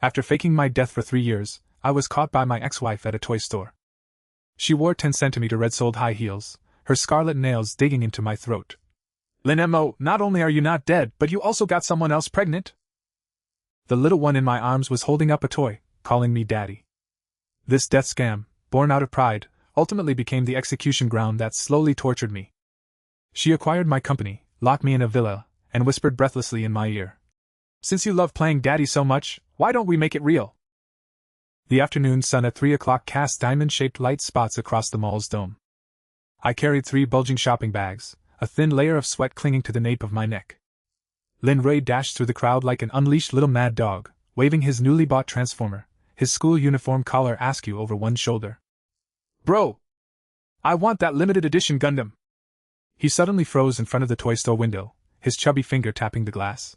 After faking my death for 3 years, I was caught by my ex-wife at a toy store. She wore 10-centimeter red-soled high heels, her scarlet nails digging into my throat. Lin-mo, not only are you not dead, but you also got someone else pregnant? The little one in my arms was holding up a toy, calling me daddy. This death scam, born out of pride, ultimately became the execution ground that slowly tortured me. She acquired my company, locked me in a villa, and whispered breathlessly in my ear. Since you love playing daddy so much, why don't we make it real? The afternoon sun at 3 o'clock cast diamond-shaped light spots across the mall's dome. I carried 3 bulging shopping bags, a thin layer of sweat clinging to the nape of my neck. Lin Ray dashed through the crowd like an unleashed little mad dog, waving his newly bought transformer, his school uniform collar askew over one shoulder. Bro! I want that limited edition Gundam! He suddenly froze in front of the toy store window, his chubby finger tapping the glass.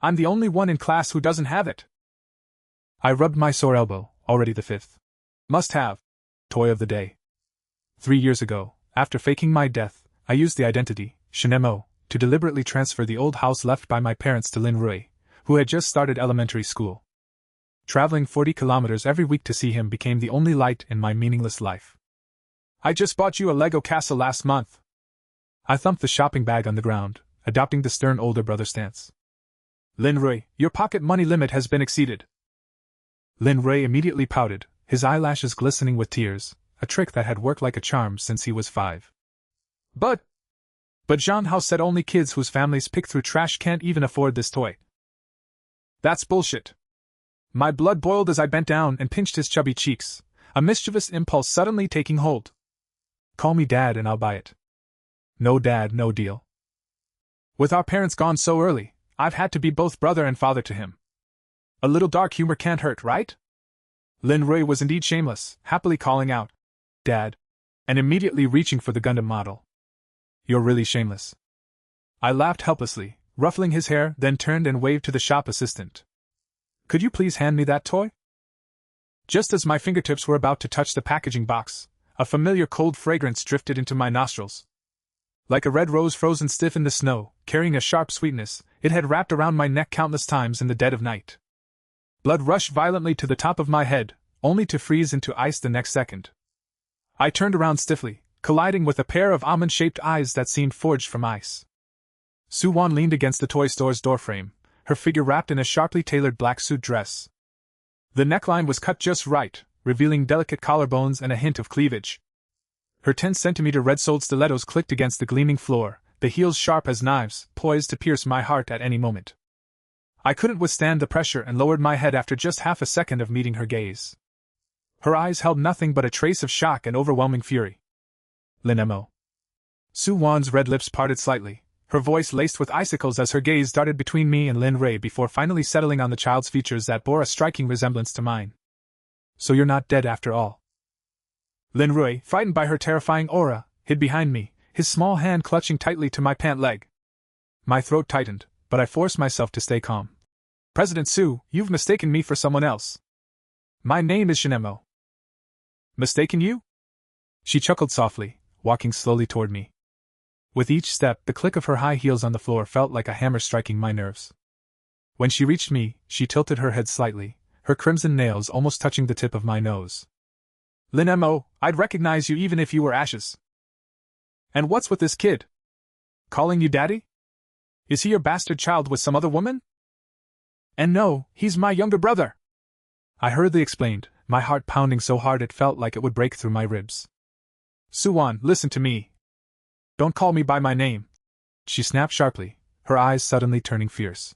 I'm the only one in class who doesn't have it. I rubbed my sore elbow, already the 5th. Must-have. Toy of the day. 3 years ago, after faking my death, I used the identity, Shinemo, to deliberately transfer the old house left by my parents to Lin Rui, who had just started elementary school. Traveling 40 kilometers every week to see him became the only light in my meaningless life. I just bought you a Lego castle last month. I thumped the shopping bag on the ground, adopting the stern older brother stance. Lin Rui, your pocket money limit has been exceeded. Lin Rui immediately pouted, his eyelashes glistening with tears, a trick that had worked like a charm since he was 5. But Zhang Hao said only kids whose families pick through trash can't even afford this toy. That's bullshit. My blood boiled as I bent down and pinched his chubby cheeks, a mischievous impulse suddenly taking hold. Call me dad and I'll buy it. No dad, no deal. With our parents gone so early, I've had to be both brother and father to him. A little dark humor can't hurt, right? Lin Rui was indeed shameless, happily calling out, Dad, and immediately reaching for the Gundam model. You're really shameless. I laughed helplessly, ruffling his hair, then turned and waved to the shop assistant. Could you please hand me that toy? Just as my fingertips were about to touch the packaging box, a familiar cold fragrance drifted into my nostrils. Like a red rose frozen stiff in the snow, carrying a sharp sweetness, it had wrapped around my neck countless times in the dead of night. Blood rushed violently to the top of my head, only to freeze into ice the next second. I turned around stiffly, colliding with a pair of almond-shaped eyes that seemed forged from ice. Su-won leaned against the toy store's doorframe, her figure wrapped in a sharply tailored black suit dress. The neckline was cut just right, revealing delicate collarbones and a hint of cleavage. Her 10-centimeter red-soled stilettos clicked against the gleaming floor, the heels sharp as knives, poised to pierce my heart at any moment. I couldn't withstand the pressure and lowered my head after just half a second of meeting her gaze. Her eyes held nothing but a trace of shock and overwhelming fury. Lin-mo. Su-won's red lips parted slightly, her voice laced with icicles as her gaze darted between me and Lin Rui before finally settling on the child's features that bore a striking resemblance to mine. So you're not dead after all. Lin Rui, frightened by her terrifying aura, hid behind me, his small hand clutching tightly to my pant leg. My throat tightened, but I forced myself to stay calm. President Su, you've mistaken me for someone else. My name is Shinemo. Mistaken you? She chuckled softly, walking slowly toward me. With each step, the click of her high heels on the floor felt like a hammer striking my nerves. When she reached me, she tilted her head slightly, her crimson nails almost touching the tip of my nose. Lin-mo, I'd recognize you even if you were ashes. And what's with this kid? Calling you daddy? Is he your bastard child with some other woman? And no, he's my younger brother. I hurriedly explained, my heart pounding so hard it felt like it would break through my ribs. Su-won, listen to me. Don't call me by my name. She snapped sharply, her eyes suddenly turning fierce.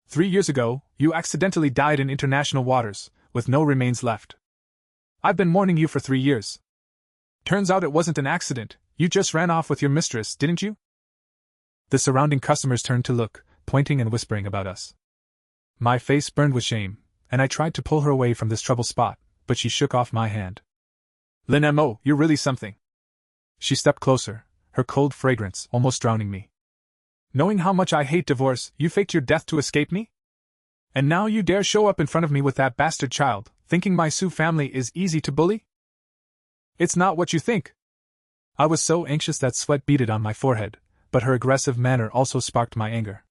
3 years ago, you accidentally died in international waters, with no remains left. I've been mourning you for 3 years. Turns out it wasn't an accident, you just ran off with your mistress, didn't you? The surrounding customers turned to look, pointing and whispering about us. My face burned with shame, and I tried to pull her away from this trouble spot, but she shook off my hand. Lin-mo, you're really something. She stepped closer, her cold fragrance almost drowning me. Knowing how much I hate divorce, you faked your death to escape me? And now you dare show up in front of me with that bastard child, thinking my Su family is easy to bully? It's not what you think. I was so anxious that sweat beaded on my forehead, but her aggressive manner also sparked my anger.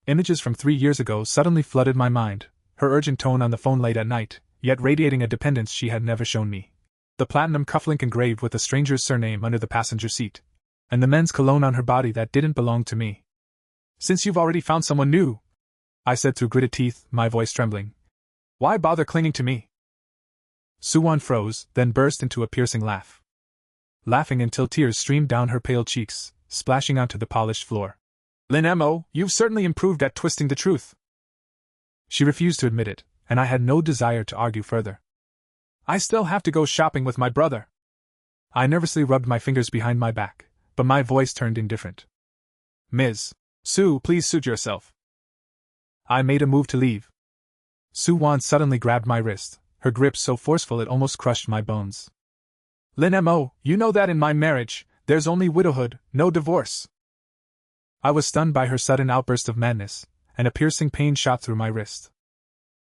Images from 3 years ago suddenly flooded my mind, her urgent tone on the phone late at night, yet radiating a dependence she had never shown me. The platinum cufflink engraved with a stranger's surname under the passenger seat, and the men's cologne on her body that didn't belong to me. "Since you've already found someone new," I said through gritted teeth, my voice trembling, "why bother clinging to me?" Suwon froze, then burst into a piercing laugh. Laughing until tears streamed down her pale cheeks, splashing onto the polished floor. "Lin Mo, you've certainly improved at twisting the truth." She refused to admit it, and I had no desire to argue further. "I still have to go shopping with my brother." I nervously rubbed my fingers behind my back, but my voice turned indifferent. "Ms. Su, please suit yourself." I made a move to leave. Suwon suddenly grabbed my wrist, her grip so forceful it almost crushed my bones. "Lin Mo, you know that in my marriage, there's only widowhood, no divorce." I was stunned by her sudden outburst of madness, and a piercing pain shot through my wrist.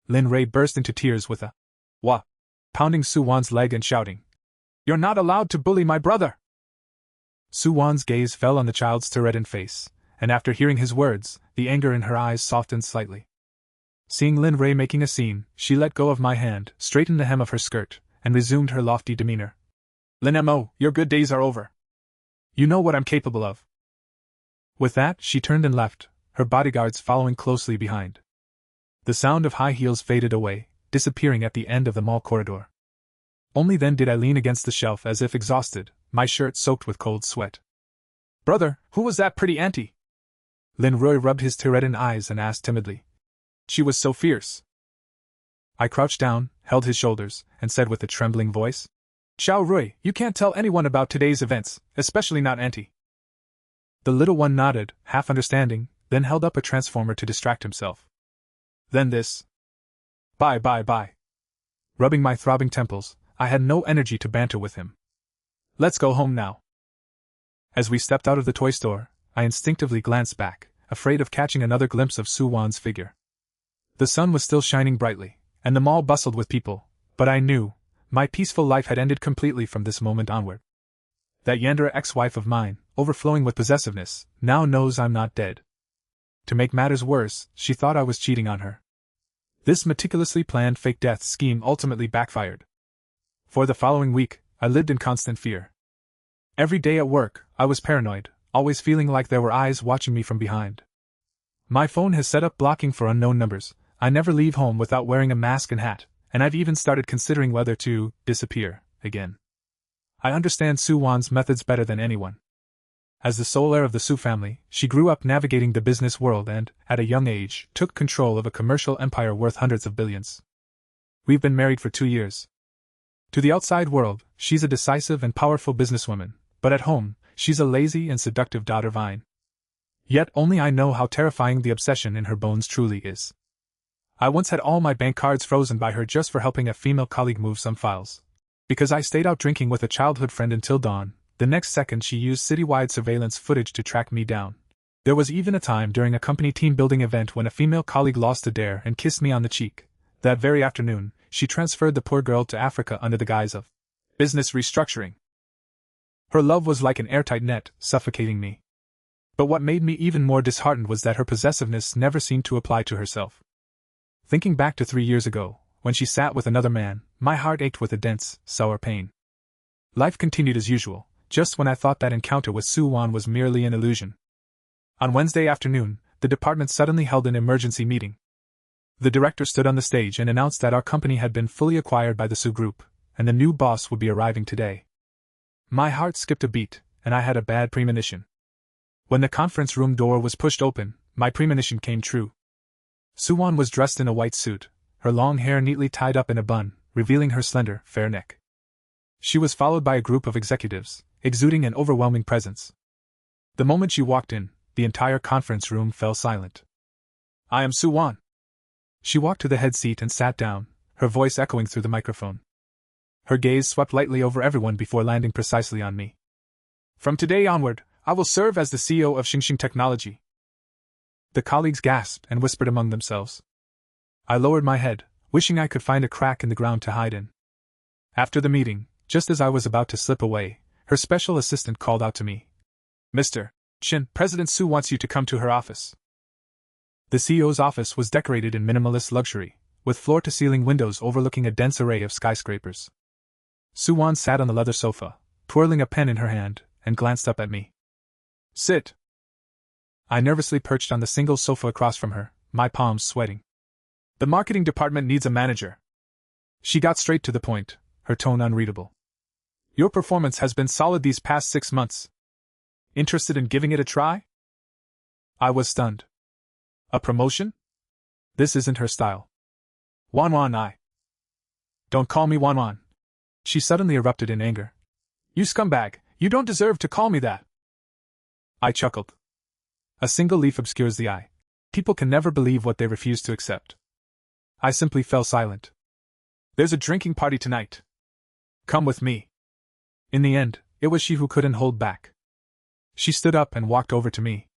Lin Ray burst into tears with a "Wah!" pounding Suwon's leg and shouting, "You're not allowed to bully my brother!" Suwon's gaze fell on the child's reddened face, and after hearing his words, the anger in her eyes softened slightly. Seeing Lin Ray making a scene, she let go of my hand, straightened the hem of her skirt, and resumed her lofty demeanor. "Lin Mo, your good days are over. You know what I'm capable of." With that, she turned and left, her bodyguards following closely behind. The sound of high heels faded away, disappearing at the end of the mall corridor. Only then did I lean against the shelf as if exhausted, my shirt soaked with cold sweat. "Brother, who was that pretty auntie?" Lin Roy rubbed his tear-reddened eyes and asked timidly. "She was so fierce." I crouched down, held his shoulders, and said with a trembling voice, "Xiao Rui, you can't tell anyone about today's events, especially not auntie." The little one nodded, half understanding, then held up a transformer to distract himself. Then this. Bye. Rubbing my throbbing temples, I had no energy to banter with him. "Let's go home now." As we stepped out of the toy store, I instinctively glanced back, afraid of catching another glimpse of Suwon's figure. The sun was still shining brightly, and the mall bustled with people, but I knew, my peaceful life had ended completely from this moment onward. That Yandere ex-wife of mine, overflowing with possessiveness, now knows I'm not dead. To make matters worse, she thought I was cheating on her. This meticulously planned fake death scheme ultimately backfired. For the following week, I lived in constant fear. Every day at work, I was paranoid, always feeling like there were eyes watching me from behind. My phone has set up blocking for unknown numbers. I never leave home without wearing a mask and hat, and I've even started considering whether to disappear again. I understand Suwon's methods better than anyone. As the sole heir of the Su family, she grew up navigating the business world and, at a young age, took control of a commercial empire worth hundreds of billions. We've been married for 2 years. To the outside world, she's a decisive and powerful businesswoman, but at home, she's a lazy and seductive daughter vine. Yet only I know how terrifying the obsession in her bones truly is. I once had all my bank cards frozen by her just for helping a female colleague move some files. Because I stayed out drinking with a childhood friend until dawn, the next second she used citywide surveillance footage to track me down. There was even a time during a company team-building event when a female colleague lost a dare and kissed me on the cheek. That very afternoon, she transferred the poor girl to Africa under the guise of business restructuring. Her love was like an airtight net, suffocating me. But what made me even more disheartened was that her possessiveness never seemed to apply to herself. Thinking back to 3 years ago, when she sat with another man, my heart ached with a dense, sour pain. Life continued as usual, just when I thought that encounter with Suwon was merely an illusion. On Wednesday afternoon, the department suddenly held an emergency meeting. The director stood on the stage and announced that our company had been fully acquired by the Su Group, and the new boss would be arriving today. My heart skipped a beat, and I had a bad premonition. When the conference room door was pushed open, my premonition came true. Suwon was dressed in a white suit, her long hair neatly tied up in a bun, revealing her slender, fair neck. She was followed by a group of executives, exuding an overwhelming presence. The moment she walked in, the entire conference room fell silent. "I am Suwon." She walked to the head seat and sat down, her voice echoing through the microphone. Her gaze swept lightly over everyone before landing precisely on me. "From today onward, I will serve as the CEO of Xingxing Technology." The colleagues gasped and whispered among themselves. I lowered my head, wishing I could find a crack in the ground to hide in. After the meeting, just as I was about to slip away, her special assistant called out to me. "Mr. Chin, President Su wants you to come to her office." The CEO's office was decorated in minimalist luxury, with floor-to-ceiling windows overlooking a dense array of skyscrapers. Suwon sat on the leather sofa, twirling a pen in her hand, and glanced up at me. Sit. I nervously perched on the single sofa across from her, my palms sweating. The marketing department needs a manager. She got straight to the point, her tone unreadable. Your performance has been solid these past 6 months. Interested in giving it a try? I was stunned. A promotion? This isn't her style. Wanwan. Don't call me Wanwan. She suddenly erupted in anger. You scumbag, you don't deserve to call me that. I chuckled. A single leaf obscures the eye. People can never believe what they refuse to accept. I simply fell silent. There's a drinking party tonight. Come with me. In the end, it was she who couldn't hold back. She stood up and walked over to me.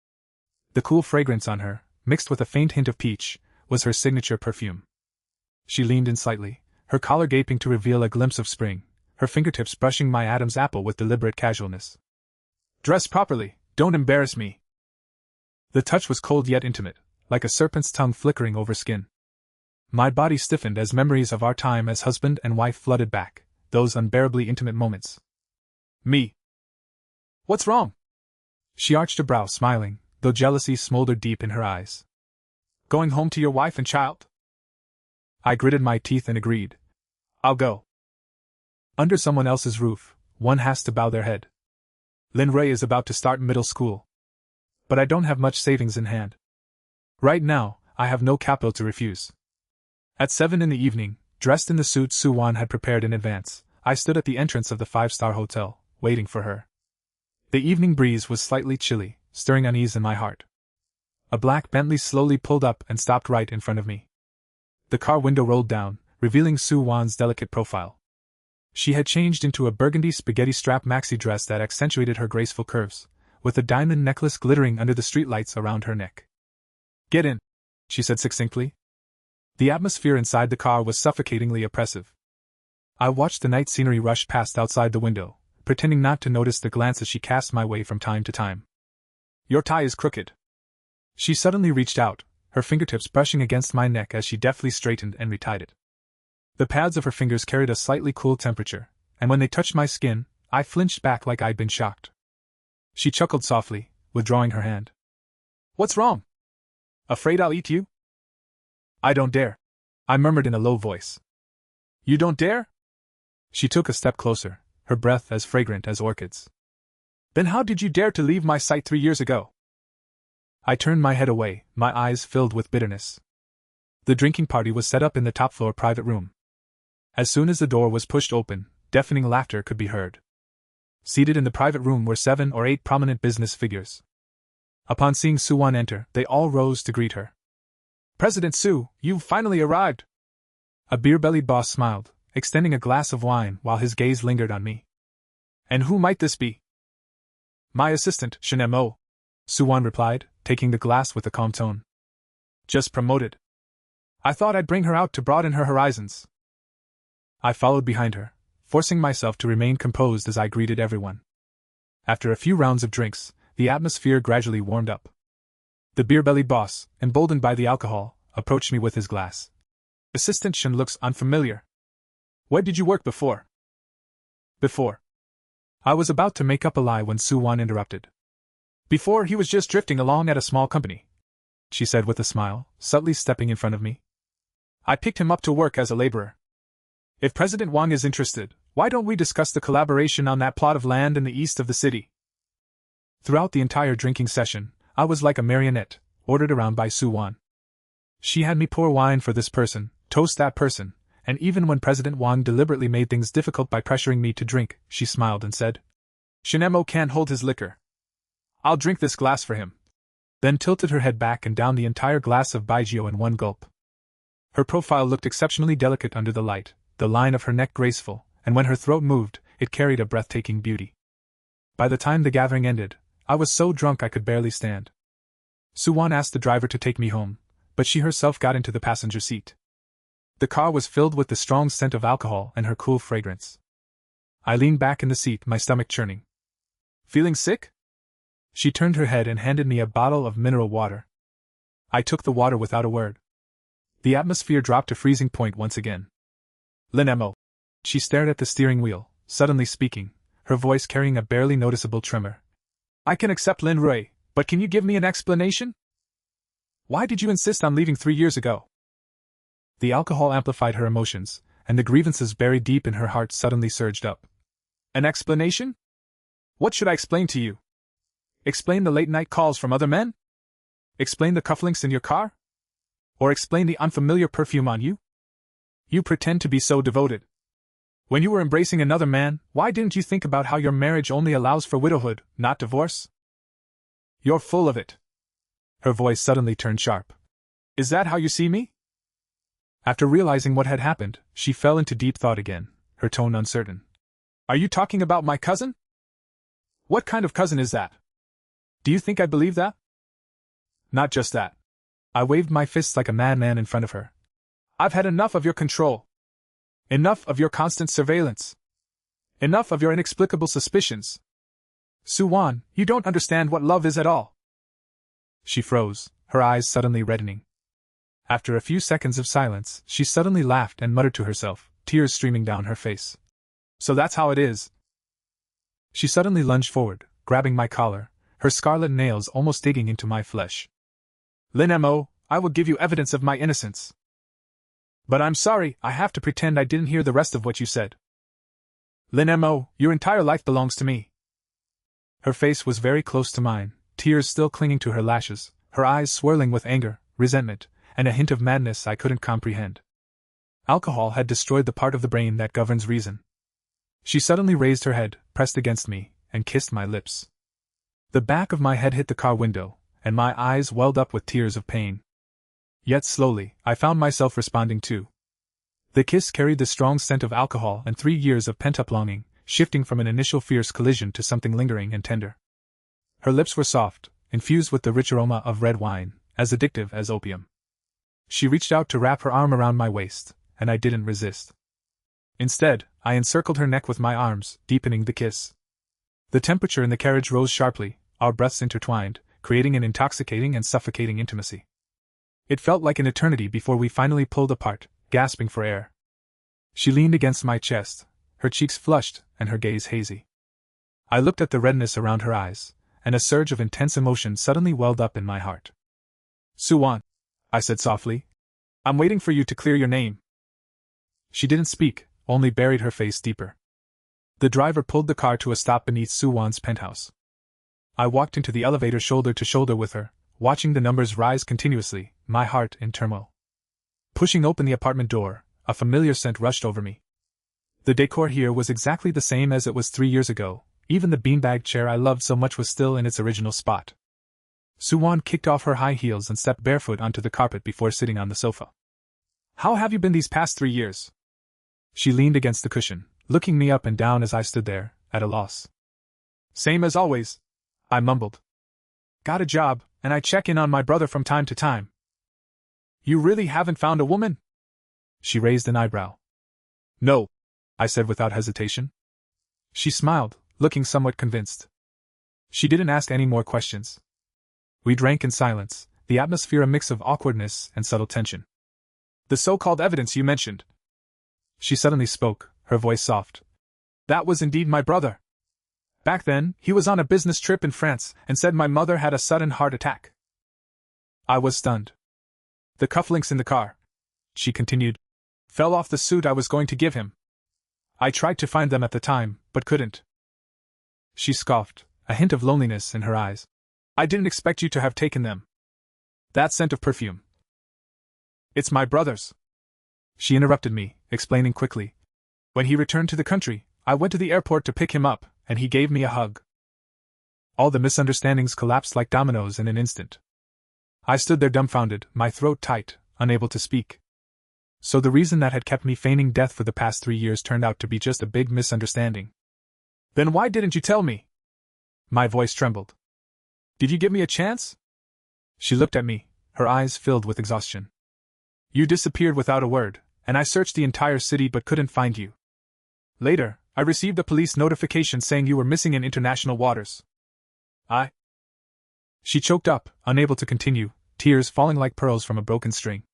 The cool fragrance on her, mixed with a faint hint of peach, was her signature perfume. She leaned in slightly, her collar gaping to reveal a glimpse of spring, her fingertips brushing my Adam's apple with deliberate casualness. Dress properly, don't embarrass me. The touch was cold yet intimate, like a serpent's tongue flickering over skin. My body stiffened as memories of our time as husband and wife flooded back, those unbearably intimate moments. Me. What's wrong? She arched a brow, smiling, though jealousy smoldered deep in her eyes. Going home to your wife and child? I gritted my teeth and agreed. I'll go. Under someone else's roof, one has to bow their head. Lin Ray is about to start middle school. But I don't have much savings in hand. Right now, I have no capital to refuse. At 7 in the evening, dressed in the suit Suwon had prepared in advance, I stood at the entrance of the 5-star hotel, waiting for her. The evening breeze was slightly chilly, stirring unease in my heart. A black Bentley slowly pulled up and stopped right in front of me. The car window rolled down, revealing Suwon's delicate profile. She had changed into a burgundy spaghetti strap maxi dress that accentuated her graceful curves, with a diamond necklace glittering under the streetlights around her neck. Get in, she said succinctly. The atmosphere inside the car was suffocatingly oppressive. I watched the night scenery rush past outside the window, pretending not to notice the glances she cast my way from time to time. Your tie is crooked. She suddenly reached out, her fingertips brushing against my neck as she deftly straightened and retied it. The pads of her fingers carried a slightly cool temperature, and when they touched my skin, I flinched back like I'd been shocked. She chuckled softly, withdrawing her hand. What's wrong? Afraid I'll eat you? I don't dare, I murmured in a low voice. You don't dare? She took a step closer, her breath as fragrant as orchids. Then how did you dare to leave my sight 3 years ago? I turned my head away, my eyes filled with bitterness. The drinking party was set up in the top-floor private room. As soon as the door was pushed open, deafening laughter could be heard. Seated in the private room were 7 or 8 prominent business figures. Upon seeing Suwon enter, they all rose to greet her. President Su, you've finally arrived! A beer-bellied boss smiled, extending a glass of wine while his gaze lingered on me. And who might this be? My assistant, Shinemo, Suwon replied, taking the glass with a calm tone. Just promoted. I thought I'd bring her out to broaden her horizons. I followed behind her, forcing myself to remain composed as I greeted everyone. After a few rounds of drinks, the atmosphere gradually warmed up. The beer-bellied boss, emboldened by the alcohol, approached me with his glass. Assistant Shin looks unfamiliar. Where did you work before? Before. I was about to make up a lie when Suwon interrupted. Before he was just drifting along at a small company, she said with a smile, subtly stepping in front of me. I picked him up to work as a laborer. If President Wang is interested, why don't we discuss the collaboration on that plot of land in the east of the city? Throughout the entire drinking session, I was like a marionette, ordered around by Suwon. She had me pour wine for this person, toast that person, and even when President Wang deliberately made things difficult by pressuring me to drink, she smiled and said, Shinemo can't hold his liquor. I'll drink this glass for him. Then tilted her head back and downed the entire glass of baijiu in one gulp. Her profile looked exceptionally delicate under the light, the line of her neck graceful, and when her throat moved, it carried a breathtaking beauty. By the time the gathering ended, I was so drunk I could barely stand. Suwon asked the driver to take me home, but she herself got into the passenger seat. The car was filled with the strong scent of alcohol and her cool fragrance. I leaned back in the seat, my stomach churning. Feeling sick? She turned her head and handed me a bottle of mineral water. I took the water without a word. The atmosphere dropped to freezing point once again. Lin Mo. She stared at the steering wheel, suddenly speaking, her voice carrying a barely noticeable tremor. I can accept Lin Rui, but can you give me an explanation? Why did you insist on leaving 3 years ago? The alcohol amplified her emotions, and the grievances buried deep in her heart suddenly surged up. An explanation? What should I explain to you? Explain the late-night calls from other men? Explain the cufflinks in your car? Or explain the unfamiliar perfume on you? You pretend to be so devoted. When you were embracing another man, why didn't you think about how your marriage only allows for widowhood, not divorce? You're full of it. Her voice suddenly turned sharp. Is that how you see me? After realizing what had happened, she fell into deep thought again, her tone uncertain. Are you talking about my cousin? What kind of cousin is that? Do you think I believe that? Not just that. I waved my fists like a madman in front of her. I've had enough of your control. Enough of your constant surveillance. Enough of your inexplicable suspicions. Suwan, you don't understand what love is at all. She froze, her eyes suddenly reddening. After a few seconds of silence, she suddenly laughed and muttered to herself, tears streaming down her face. So that's how it is. She suddenly lunged forward, grabbing my collar, her scarlet nails almost digging into my flesh. Lin Mo, I will give you evidence of my innocence. But I'm sorry, I have to pretend I didn't hear the rest of what you said. Lin Mo, your entire life belongs to me. Her face was very close to mine, tears still clinging to her lashes, her eyes swirling with anger, resentment, and a hint of madness I couldn't comprehend. Alcohol had destroyed the part of the brain that governs reason. She suddenly raised her head, pressed against me, and kissed my lips. The back of my head hit the car window, and my eyes welled up with tears of pain. Yet slowly, I found myself responding too. The kiss carried the strong scent of alcohol and 3 years of pent-up longing, shifting from an initial fierce collision to something lingering and tender. Her lips were soft, infused with the rich aroma of red wine, as addictive as opium. She reached out to wrap her arm around my waist, and I didn't resist. Instead, I encircled her neck with my arms, deepening the kiss. The temperature in the carriage rose sharply, our breaths intertwined, creating an intoxicating and suffocating intimacy. It felt like an eternity before we finally pulled apart, gasping for air. She leaned against my chest, her cheeks flushed and her gaze hazy. I looked at the redness around her eyes, and a surge of intense emotion suddenly welled up in my heart. Suwan, I said softly, I'm waiting for you to clear your name. She didn't speak, only buried her face deeper. The driver pulled the car to a stop beneath Suwan's penthouse. I walked into the elevator shoulder to shoulder with her, watching the numbers rise continuously, my heart in turmoil. Pushing open the apartment door, a familiar scent rushed over me. The decor here was exactly the same as it was 3 years ago, even the beanbag chair I loved so much was still in its original spot. Suwan kicked off her high heels and stepped barefoot onto the carpet before sitting on the sofa. How have you been these past 3 years? She leaned against the cushion, looking me up and down as I stood there, at a loss. Same as always, I mumbled. Got a job, and I check in on my brother from time to time. You really haven't found a woman? She raised an eyebrow. No, I said without hesitation. She smiled, looking somewhat convinced. She didn't ask any more questions. We drank in silence, the atmosphere a mix of awkwardness and subtle tension. The so-called evidence you mentioned. She suddenly spoke, her voice soft. That was indeed my brother. Back then, he was on a business trip in France and said my mother had a sudden heart attack. I was stunned. The cufflinks in the car, she continued, fell off the suit I was going to give him. I tried to find them at the time, but couldn't. She scoffed, a hint of loneliness in her eyes. I didn't expect you to have taken them. That scent of perfume. It's my brother's. She interrupted me, explaining quickly. When he returned to the country, I went to the airport to pick him up, and he gave me a hug. All the misunderstandings collapsed like dominoes in an instant. I stood there dumbfounded, my throat tight, unable to speak. So the reason that had kept me feigning death for the past 3 years turned out to be just a big misunderstanding. Then why didn't you tell me? My voice trembled. Did you give me a chance? She looked at me, her eyes filled with exhaustion. You disappeared without a word, and I searched the entire city but couldn't find you. Later, I received a police notification saying you were missing in international waters. She choked up, unable to continue, tears falling like pearls from a broken string.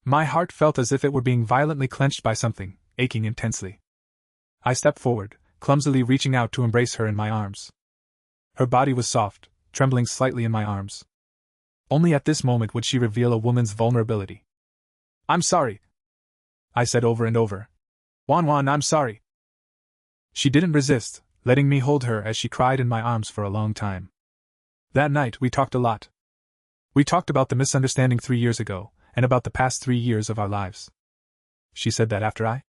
My heart felt as if it were being violently clenched by something, aching intensely. I stepped forward, clumsily reaching out to embrace her in my arms. Her body was soft, trembling slightly in my arms. Only at this moment would she reveal a woman's vulnerability. "I'm sorry," I said over and over. "Wan, I'm sorry." She didn't resist, letting me hold her as she cried in my arms for a long time. That night we talked a lot. We talked about the misunderstanding 3 years ago, and about the past 3 years of our lives. She said that after I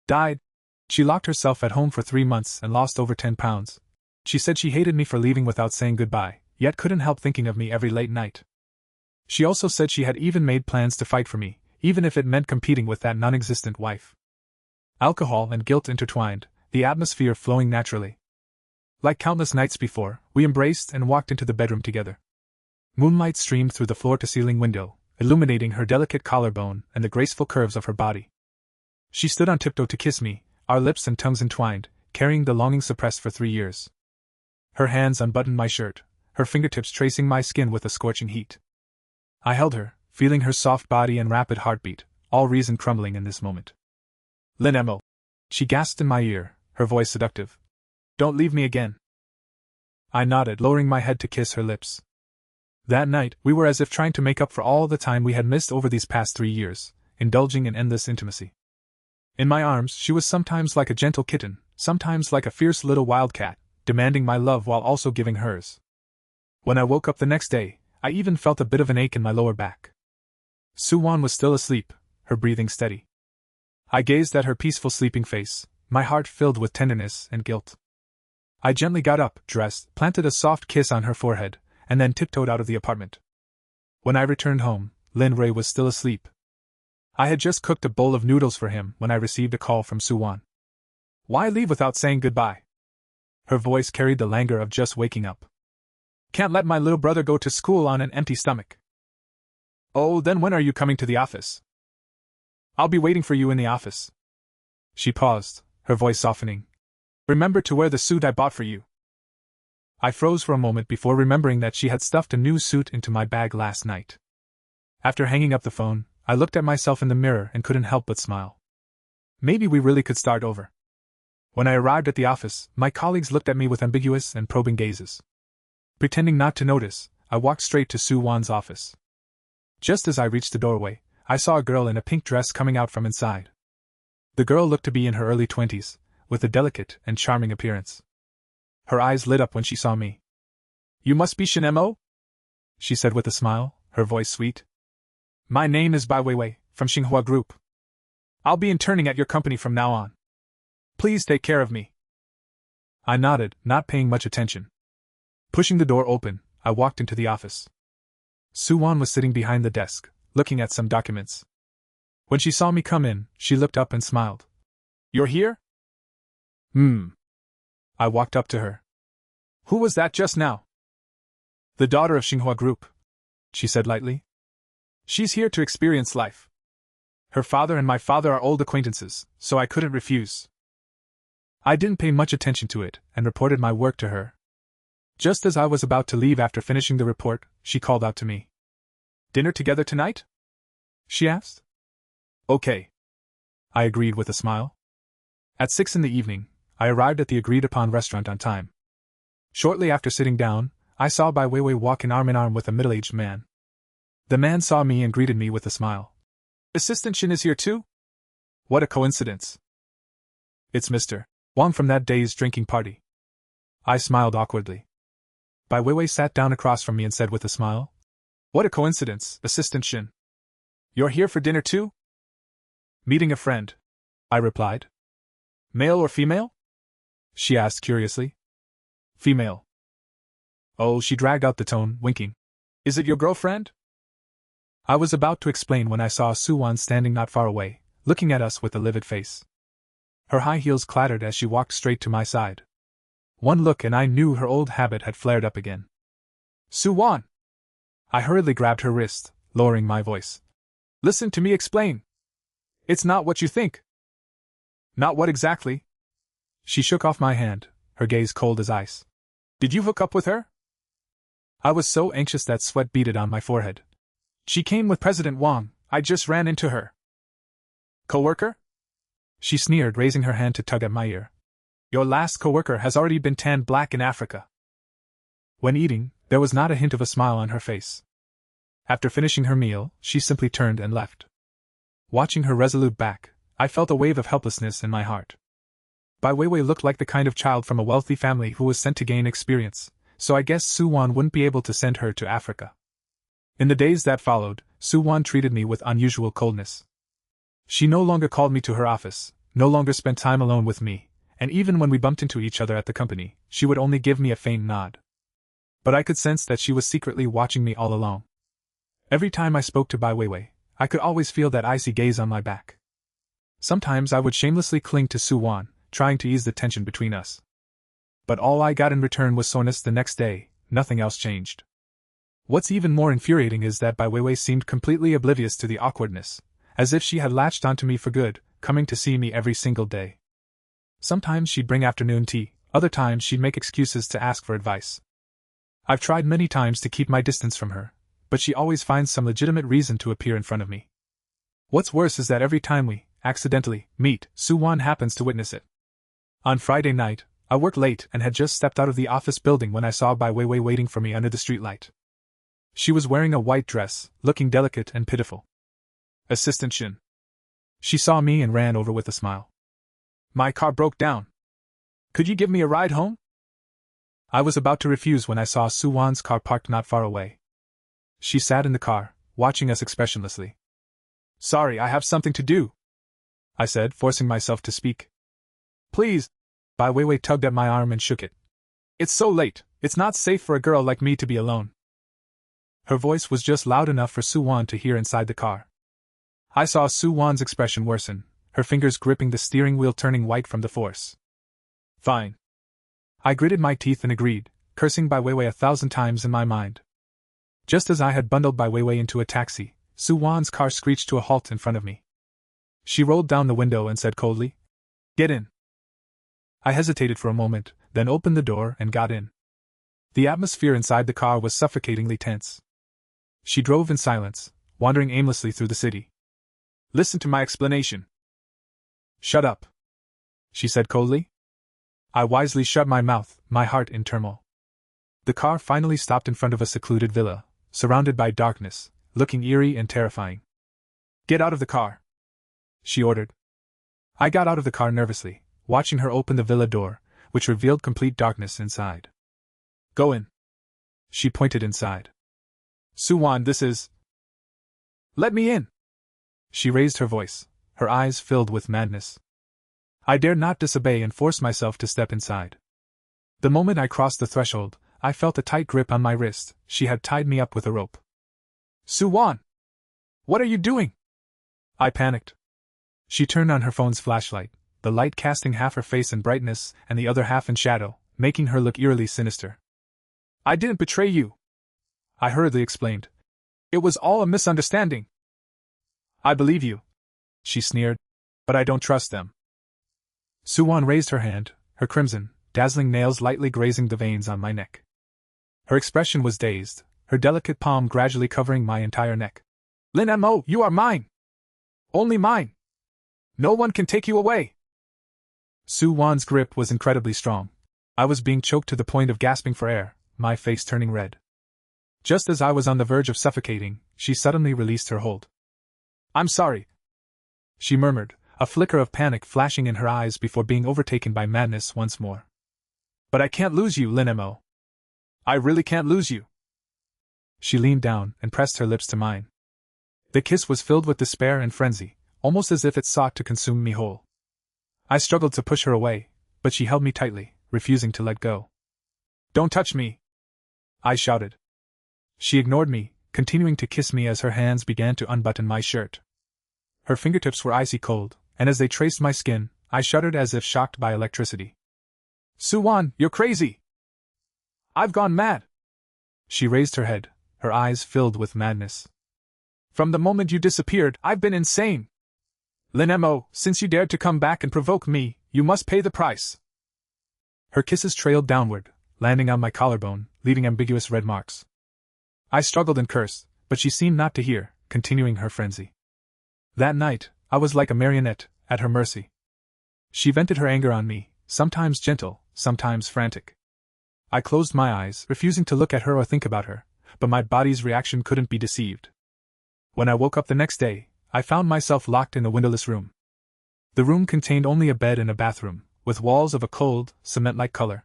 died, she locked herself at home for 3 months and lost over 10 pounds. She said she hated me for leaving without saying goodbye, yet couldn't help thinking of me every late night. She also said she had even made plans to fight for me, even if it meant competing with that non-existent wife. Alcohol and guilt intertwined, the atmosphere flowing naturally. Like countless nights before, we embraced and walked into the bedroom together. Moonlight streamed through the floor-to-ceiling window, illuminating her delicate collarbone and the graceful curves of her body. She stood on tiptoe to kiss me, our lips and tongues entwined, carrying the longing suppressed for 3 years. Her hands unbuttoned my shirt, her fingertips tracing my skin with a scorching heat. I held her, feeling her soft body and rapid heartbeat, all reason crumbling in this moment. "Linemo," she gasped in my ear, her voice seductive. "Don't leave me again." I nodded, lowering my head to kiss her lips. That night, we were as if trying to make up for all the time we had missed over these past 3 years, indulging in endless intimacy. In my arms, she was sometimes like a gentle kitten, sometimes like a fierce little wildcat, demanding my love while also giving hers. When I woke up the next day, I even felt a bit of an ache in my lower back. Suwon was still asleep, her breathing steady. I gazed at her peaceful sleeping face, my heart filled with tenderness and guilt. I gently got up, dressed, planted a soft kiss on her forehead, and then tiptoed out of the apartment. When I returned home, Lin Rui was still asleep. I had just cooked a bowl of noodles for him when I received a call from Suwon. "Why leave without saying goodbye?" Her voice carried the languor of just waking up. "Can't let my little brother go to school on an empty stomach." "Oh, then when are you coming to the office?" "I'll be waiting for you in the office." She paused, her voice softening. "Remember to wear the suit I bought for you." I froze for a moment before remembering that she had stuffed a new suit into my bag last night. After hanging up the phone, I looked at myself in the mirror and couldn't help but smile. Maybe we really could start over. When I arrived at the office, my colleagues looked at me with ambiguous and probing gazes. Pretending not to notice, I walked straight to Suwon's office. Just as I reached the doorway, I saw a girl in a pink dress coming out from inside. The girl looked to be in her early 20s, with a delicate and charming appearance. Her eyes lit up when she saw me. "You must be Shinemo?" she said with a smile, her voice sweet. "My name is Bai Weiwei, from Xinhua Group. I'll be interning at your company from now on. Please take care of me." I nodded, not paying much attention. Pushing the door open, I walked into the office. Suwon was sitting behind the desk, looking at some documents. When she saw me come in, she looked up and smiled. "You're here?" I walked up to her. "Who was that just now?" "The daughter of Xinhua Group," she said lightly. "She's here to experience life. Her father and my father are old acquaintances, so I couldn't refuse." I didn't pay much attention to it, and reported my work to her. Just as I was about to leave after finishing the report, she called out to me. "Dinner together tonight?" she asked. "Okay," I agreed with a smile. At 6 in the evening, I arrived at the agreed-upon restaurant on time. Shortly after sitting down, I saw Bai Weiwei walking arm-in-arm with a middle-aged man. The man saw me and greeted me with a smile. "Assistant Shin is here too? What a coincidence." "It's Mr. Wang from that day's drinking party." I smiled awkwardly. Bai Weiwei sat down across from me and said with a smile, "What a coincidence, Assistant Shin. You're here for dinner too?" "Meeting a friend," I replied. "Male or female?" she asked curiously. "Female." "Oh," she dragged out the tone, winking. "Is it your girlfriend?" I was about to explain when I saw Suwon standing not far away, looking at us with a livid face. Her high heels clattered as she walked straight to my side. One look and I knew her old habit had flared up again. "Suwon!" I hurriedly grabbed her wrist, lowering my voice. "Listen to me explain. It's not what you think." "Not what exactly?" She shook off my hand, her gaze cold as ice. "Did you hook up with her?" I was so anxious that sweat beaded on my forehead. "She came with President Wang," I just ran into her coworker? She sneered, raising her hand to tug at my ear. Your last coworker has already been tanned black in Africa. When eating, there was not a hint of a smile on her face. After finishing her meal, she simply turned and left. Watching her resolute back, I felt a wave of helplessness in my heart. Bai Weiwei looked like the kind of child from a wealthy family who was sent to gain experience, so I guessed Su Wan wouldn't be able to send her to Africa. In the days that followed, Su Wan treated me with unusual coldness. She no longer called me to her office, no longer spent time alone with me, and even when we bumped into each other at the company, she would only give me a faint nod. But I could sense that she was secretly watching me all along. Every time I spoke to Bai Weiwei, I could always feel that icy gaze on my back. Sometimes I would shamelessly cling to Su Wan, trying to ease the tension between us. But all I got in return was soreness the next day. Nothing else changed. What's even more infuriating is that Bai Weiwei seemed completely oblivious to the awkwardness, as if she had latched onto me for good, coming to see me every single day. Sometimes she'd bring afternoon tea, other times she'd make excuses to ask for advice. I've tried many times to keep my distance from her, but she always finds some legitimate reason to appear in front of me. What's worse is that every time we, accidentally, meet, Su Wan happens to witness it. On Friday night, I worked late and had just stepped out of the office building when I saw Bai Weiwei waiting for me under the streetlight. She was wearing a white dress, looking delicate and pitiful. Assistant Shin. She saw me and ran over with a smile. My car broke down. Could you give me a ride home? I was about to refuse when I saw Su Wan's car parked not far away. She sat in the car, watching us expressionlessly. Sorry, I have something to do, I said, forcing myself to speak. Please. Bai Weiwei tugged at my arm and shook it. It's so late, it's not safe for a girl like me to be alone. Her voice was just loud enough for Su Wan to hear inside the car. I saw Su Wan's expression worsen, her fingers gripping the steering wheel turning white from the force. Fine. I gritted my teeth and agreed, cursing Bai Weiwei 1,000 times in my mind. Just as I had bundled Bai Weiwei into a taxi, Su Wan's car screeched to a halt in front of me. She rolled down the window and said coldly, "Get in." I hesitated for a moment, then opened the door and got in. The atmosphere inside the car was suffocatingly tense. She drove in silence, wandering aimlessly through the city. Listen to my explanation. Shut up, she said coldly. I wisely shut my mouth, my heart in turmoil. The car finally stopped in front of a secluded villa, surrounded by darkness, looking eerie and terrifying. Get out of the car, she ordered. I got out of the car nervously, watching her open the villa door, which revealed complete darkness inside. Go in. She pointed inside. Su Wan, this is... Let me in. She raised her voice, her eyes filled with madness. I dared not disobey and forced myself to step inside. The moment I crossed the threshold, I felt a tight grip on my wrist. She had tied me up with a rope. Su Wan! What are you doing? I panicked. She turned on her phone's flashlight, the light casting half her face in brightness and the other half in shadow, making her look eerily sinister. I didn't betray you, I hurriedly explained. It was all a misunderstanding. I believe you, she sneered, but I don't trust them. Su Wan raised her hand, her crimson, dazzling nails lightly grazing the veins on my neck. Her expression was dazed, her delicate palm gradually covering my entire neck. Lin Mo, you are mine! Only mine! No one can take you away! Su Wan's grip was incredibly strong. I was being choked to the point of gasping for air, my face turning red. Just as I was on the verge of suffocating, she suddenly released her hold. I'm sorry, she murmured, a flicker of panic flashing in her eyes before being overtaken by madness once more. But I can't lose you, Lin Mo. I really can't lose you. She leaned down and pressed her lips to mine. The kiss was filled with despair and frenzy, almost as if it sought to consume me whole. I struggled to push her away, but she held me tightly, refusing to let go. Don't touch me, I shouted. She ignored me, continuing to kiss me as her hands began to unbutton my shirt. Her fingertips were icy cold, and as they traced my skin, I shuddered as if shocked by electricity. Su Wan, you're crazy! I've gone mad! She raised her head, her eyes filled with madness. From the moment you disappeared, I've been insane! Lin Mo, since you dared to come back and provoke me, you must pay the price! Her kisses trailed downward, landing on my collarbone, leaving ambiguous red marks. I struggled and cursed, but she seemed not to hear, continuing her frenzy. That night, I was like a marionette, at her mercy. She vented her anger on me, sometimes gentle, sometimes frantic. I closed my eyes, refusing to look at her or think about her, but my body's reaction couldn't be deceived. When I woke up the next day, I found myself locked in a windowless room. The room contained only a bed and a bathroom, with walls of a cold, cement-like color.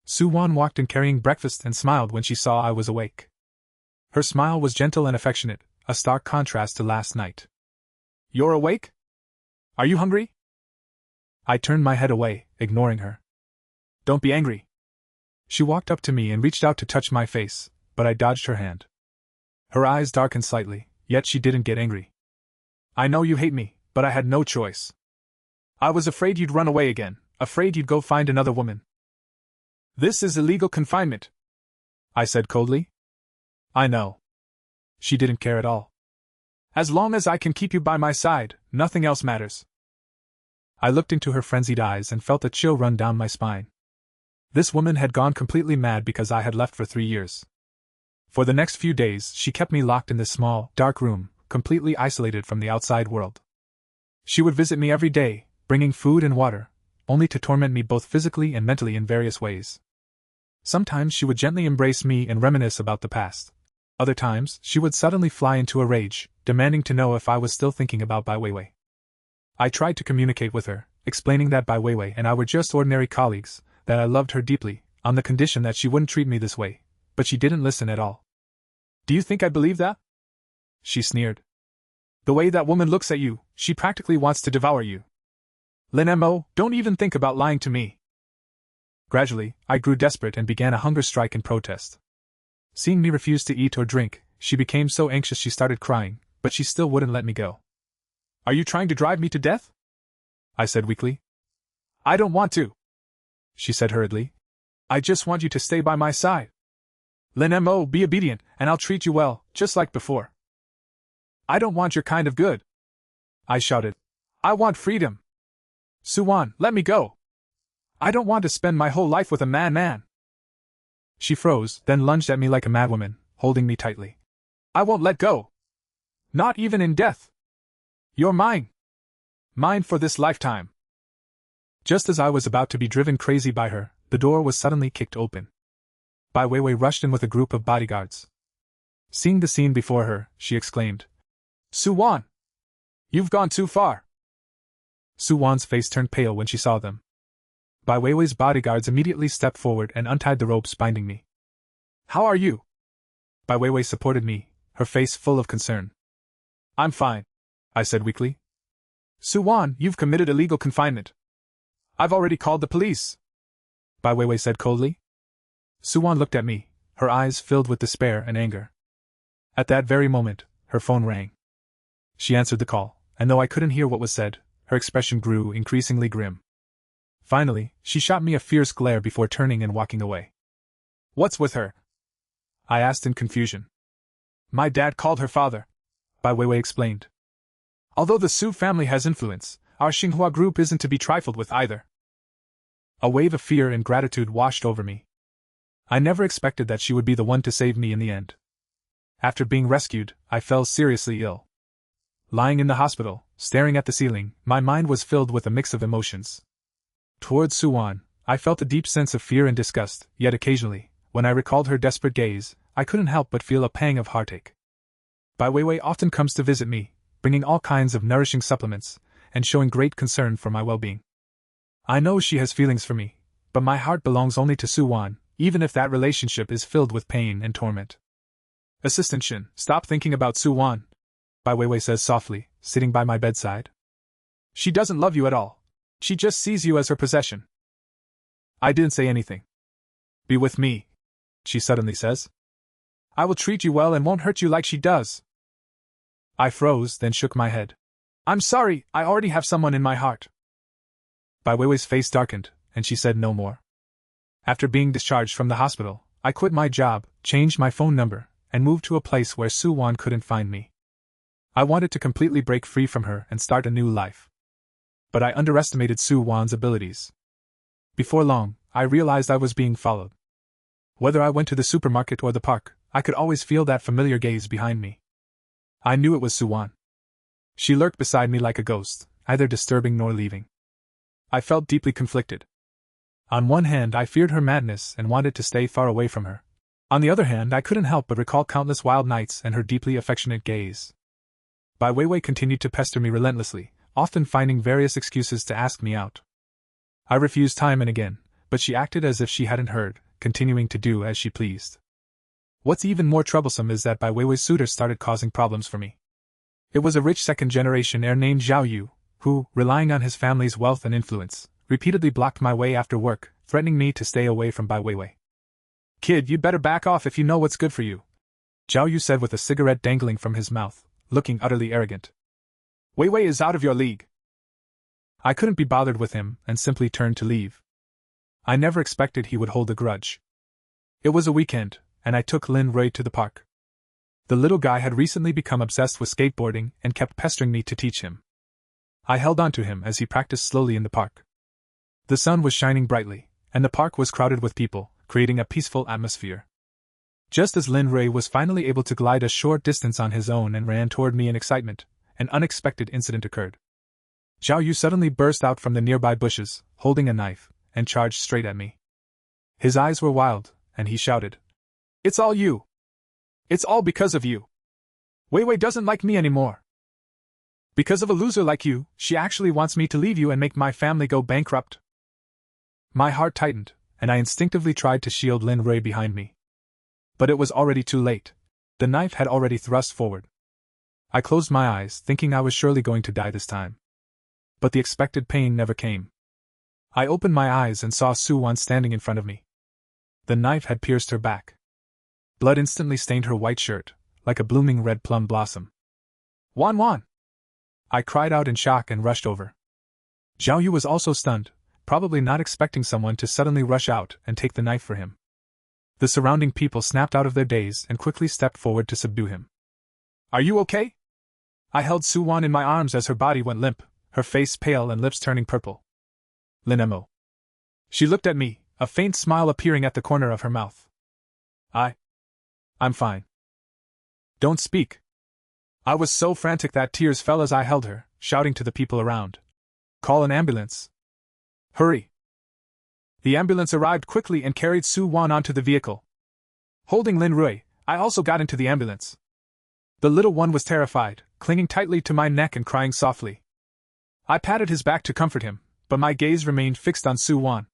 Soo-won walked in carrying breakfast and smiled when she saw I was awake. Her smile was gentle and affectionate, a stark contrast to last night. "You're awake? Are you hungry?" I turned my head away, ignoring her. "Don't be angry." She walked up to me and reached out to touch my face, but I dodged her hand. Her eyes darkened slightly, yet she didn't get angry. "I know you hate me, but I had no choice. I was afraid you'd run away again, afraid you'd go find another woman." "This is illegal confinement," I said coldly. "I know." She didn't care at all. "As long as I can keep you by my side, nothing else matters." I looked into her frenzied eyes and felt a chill run down my spine. This woman had gone completely mad because I had left for 3 years. For the next few days, she kept me locked in this small, dark room, completely isolated from the outside world. She would visit me every day, bringing food and water, only to torment me both physically and mentally in various ways. Sometimes she would gently embrace me and reminisce about the past. Other times, she would suddenly fly into a rage, demanding to know if I was still thinking about Bai Weiwei. I tried to communicate with her, explaining that Bai Weiwei and I were just ordinary colleagues, that I loved her deeply, on the condition that she wouldn't treat me this way, but she didn't listen at all. "Do you think I believe that?" she sneered. "The way that woman looks at you, she practically wants to devour you. Lin Mo, don't even think about lying to me." Gradually, I grew desperate and began a hunger strike in protest. Seeing me refuse to eat or drink, she became so anxious she started crying, but she still wouldn't let me go. "Are you trying to drive me to death?" I said weakly. "I don't want to," she said hurriedly. "I just want you to stay by my side. Lin Mo, be obedient, and I'll treat you well, just like before." "I don't want your kind of good," I shouted. "I want freedom. Soo-won, let me go. I don't want to spend my whole life with a man." She froze, then lunged at me like a madwoman, holding me tightly. "I won't let go. Not even in death. You're mine. Mine for this lifetime." Just as I was about to be driven crazy by her, the door was suddenly kicked open. Bai Weiwei rushed in with a group of bodyguards. Seeing the scene before her, she exclaimed, "Soo-won! You've gone too far." Soo-won's face turned pale when she saw them. Bai Weiwei's bodyguards immediately stepped forward and untied the ropes binding me. "How are you?" Bai Weiwei supported me, her face full of concern. "I'm fine," I said weakly. "Soo-won, you've committed illegal confinement. I've already called the police," Bai Weiwei said coldly. Soo-won looked at me, her eyes filled with despair and anger. At that very moment, her phone rang. She answered the call, and though I couldn't hear what was said, her expression grew increasingly grim. Finally, she shot me a fierce glare before turning and walking away. "What's with her?" I asked in confusion. "My dad called her father," Bai Weiwei explained. "Although the Su family has influence, our Xinhua group isn't to be trifled with either." A wave of fear and gratitude washed over me. I never expected that she would be the one to save me in the end. After being rescued, I fell seriously ill. Lying in the hospital, staring at the ceiling, my mind was filled with a mix of emotions. Towards Soo-won, I felt a deep sense of fear and disgust, yet occasionally, when I recalled her desperate gaze, I couldn't help but feel a pang of heartache. Bai Weiwei often comes to visit me, bringing all kinds of nourishing supplements, and showing great concern for my well-being. I know she has feelings for me, but my heart belongs only to Soo-won, even if that relationship is filled with pain and torment. "Assistant Shin, stop thinking about Soo-won," Bai Weiwei says softly, sitting by my bedside. "She doesn't love you at all. She just sees you as her possession." I didn't say anything. "Be with me," she suddenly says. "I will treat you well and won't hurt you like she does." I froze, then shook my head. "I'm sorry, I already have someone in my heart." Bai Weiwei's face darkened, and she said no more. After being discharged from the hospital, I quit my job, changed my phone number, and moved to a place where Soo-won couldn't find me. I wanted to completely break free from her and start a new life. But I underestimated Soo-won's abilities. Before long, I realized I was being followed. Whether I went to the supermarket or the park, I could always feel that familiar gaze behind me. I knew it was Soo-won. She lurked beside me like a ghost, neither disturbing nor leaving. I felt deeply conflicted. On one hand, I feared her madness and wanted to stay far away from her. On the other hand, I couldn't help but recall countless wild nights and her deeply affectionate gaze. Bai Weiwei continued to pester me relentlessly, often finding various excuses to ask me out. I refused time and again, but she acted as if she hadn't heard, continuing to do as she pleased. What's even more troublesome is that Bai Weiwei's suitor started causing problems for me. It was a rich second-generation heir named Zhao Yu, who, relying on his family's wealth and influence, repeatedly blocked my way after work, threatening me to stay away from Bai Weiwei. "Kid, you'd better back off if you know what's good for you," Zhao Yu said with a cigarette dangling from his mouth, looking utterly arrogant. "Weiwei is out of your league." I couldn't be bothered with him and simply turned to leave. I never expected he would hold a grudge. It was a weekend, and I took Lin Rui to the park. The little guy had recently become obsessed with skateboarding and kept pestering me to teach him. I held on to him as he practiced slowly in the park. The sun was shining brightly, and the park was crowded with people, creating a peaceful atmosphere. Just as Lin Rui was finally able to glide a short distance on his own and ran toward me in excitement, an unexpected incident occurred. Zhao Yu suddenly burst out from the nearby bushes, holding a knife, and charged straight at me. His eyes were wild, and he shouted, "It's all you! It's all because of you! Weiwei doesn't like me anymore! Because of a loser like you, she actually wants me to leave you and make my family go bankrupt." My heart tightened, and I instinctively tried to shield Lin Rui behind me. But it was already too late. The knife had already thrust forward. I closed my eyes, thinking I was surely going to die this time. But the expected pain never came. I opened my eyes and saw Su-Wan standing in front of me. The knife had pierced her back. Blood instantly stained her white shirt, like a blooming red plum blossom. "Wan Wan!" I cried out in shock and rushed over. Zhao Yu was also stunned, probably not expecting someone to suddenly rush out and take the knife for him. The surrounding people snapped out of their daze and quickly stepped forward to subdue him. "Are you okay?" I held Su-Wan in my arms as her body went limp, her face pale and lips turning purple. "Linemo." She looked at me, a faint smile appearing at the corner of her mouth. I'm fine." "Don't speak." I was so frantic that tears fell as I held her, shouting to the people around, "Call an ambulance. Hurry." The ambulance arrived quickly and carried Su-Wan onto the vehicle. Holding Lin Rui, I also got into the ambulance. The little one was terrified, clinging tightly to my neck and crying softly. I patted his back to comfort him, but my gaze remained fixed on Su-Wan.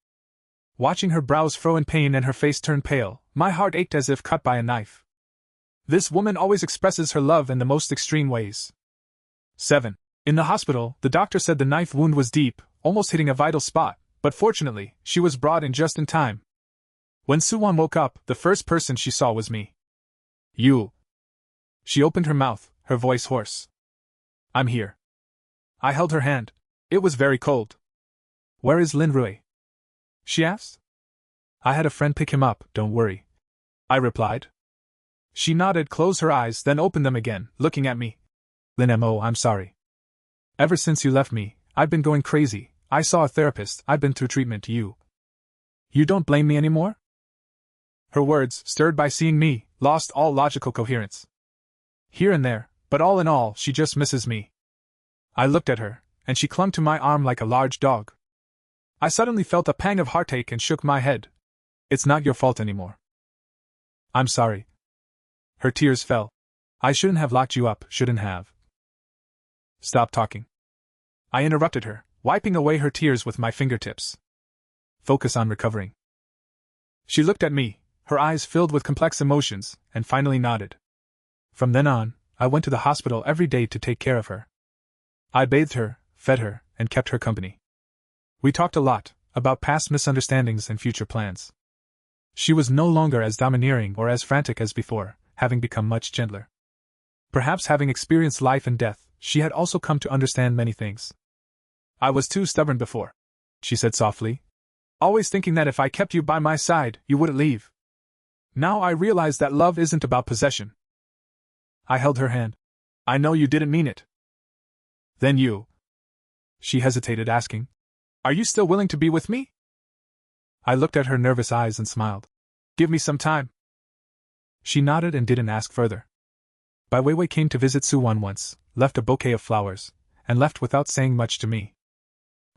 Watching her brows furrow in pain and her face turn pale, my heart ached as if cut by a knife. This woman always expresses her love in the most extreme ways. 7. In the hospital, the doctor said the knife wound was deep, almost hitting a vital spot, but fortunately, she was brought in just in time. When Su-Wan woke up, the first person she saw was me. "You." She opened her mouth, her voice hoarse. "I'm here." I held her hand. It was very cold. "Where is Lin Rui?" she asked. "I had a friend pick him up, don't worry," I replied. She nodded, closed her eyes, then opened them again, looking at me. "Linemo, I'm sorry. Ever since you left me, I've been going crazy. I saw a therapist, I've been through treatment. You don't blame me anymore?" Her words, stirred by seeing me, lost all logical coherence. Here and there, but all in all, she just misses me. I looked at her, and she clung to my arm like a large dog. I suddenly felt a pang of heartache and shook my head. "It's not your fault anymore." "I'm sorry." Her tears fell. "I shouldn't have locked you up, shouldn't have." "Stop talking." I interrupted her, wiping away her tears with my fingertips. "Focus on recovering." She looked at me, her eyes filled with complex emotions, and finally nodded. From then on, I went to the hospital every day to take care of her. I bathed her, fed her, and kept her company. We talked a lot, about past misunderstandings and future plans. She was no longer as domineering or as frantic as before, having become much gentler. Perhaps having experienced life and death, she had also come to understand many things. "I was too stubborn before," she said softly. "Always thinking that if I kept you by my side, you wouldn't leave. Now I realize that love isn't about possession." I held her hand. "I know you didn't mean it." "Then you..." She hesitated, asking, "Are you still willing to be with me?" I looked at her nervous eyes and smiled. "Give me some time." She nodded and didn't ask further. Bai Weiwei came to visit Su-Wan once, left a bouquet of flowers, and left without saying much to me.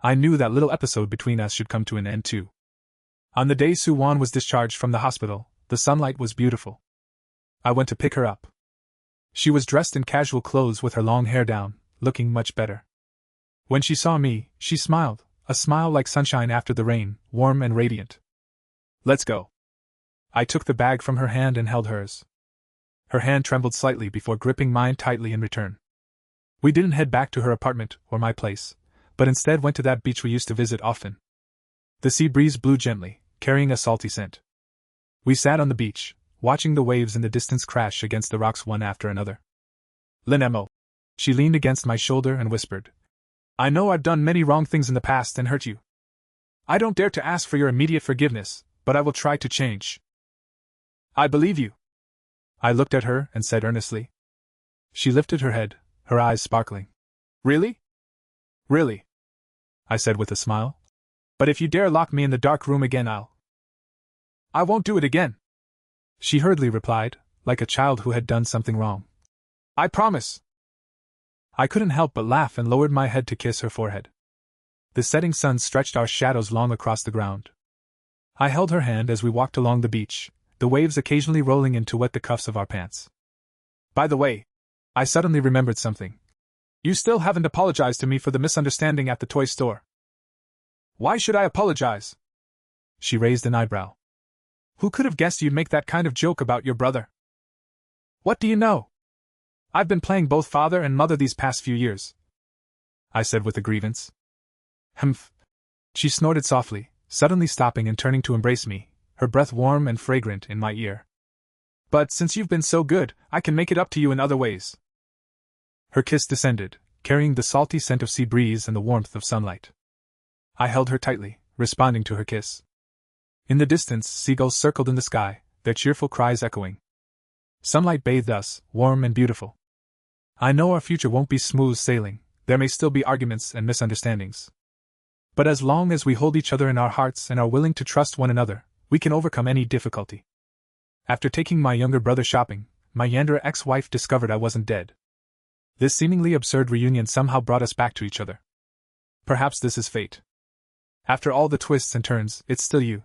I knew that little episode between us should come to an end too. On the day Su-won was discharged from the hospital, the sunlight was beautiful. I went to pick her up. She was dressed in casual clothes with her long hair down, looking much better. When she saw me, she smiled, a smile like sunshine after the rain, warm and radiant. "Let's go." I took the bag from her hand and held hers. Her hand trembled slightly before gripping mine tightly in return. We didn't head back to her apartment or my place, but instead went to that beach we used to visit often. The sea breeze blew gently, carrying a salty scent. We sat on the beach, watching the waves in the distance crash against the rocks one after another. "Linemo." She leaned against my shoulder and whispered, "I know I've done many wrong things in the past and hurt you. I don't dare to ask for your immediate forgiveness, but I will try to change." "I believe you." I looked at her and said earnestly. She lifted her head, her eyes sparkling. "Really?" "Really," I said with a smile. "But if you dare lock me in the dark room again, I won't do it again," she hurriedly replied, like a child who had done something wrong. "I promise." I couldn't help but laugh and lowered my head to kiss her forehead. The setting sun stretched our shadows long across the ground. I held her hand as we walked along the beach, the waves occasionally rolling in to wet the cuffs of our pants. "By the way," I suddenly remembered something. "You still haven't apologized to me for the misunderstanding at the toy store." "Why should I apologize?" She raised an eyebrow. "Who could have guessed you'd make that kind of joke about your brother?" "What do you know? I've been playing both father and mother these past few years," I said with a grievance. "Humph." She snorted softly, suddenly stopping and turning to embrace me, her breath warm and fragrant in my ear. "But since you've been so good, I can make it up to you in other ways." Her kiss descended, carrying the salty scent of sea breeze and the warmth of sunlight. I held her tightly, responding to her kiss. In the distance, seagulls circled in the sky, their cheerful cries echoing. Sunlight bathed us, warm and beautiful. I know our future won't be smooth sailing, there may still be arguments and misunderstandings. But as long as we hold each other in our hearts and are willing to trust one another, we can overcome any difficulty. After taking my younger brother shopping, my younger ex-wife discovered I wasn't dead. This seemingly absurd reunion somehow brought us back to each other. Perhaps this is fate. After all the twists and turns, it's still you.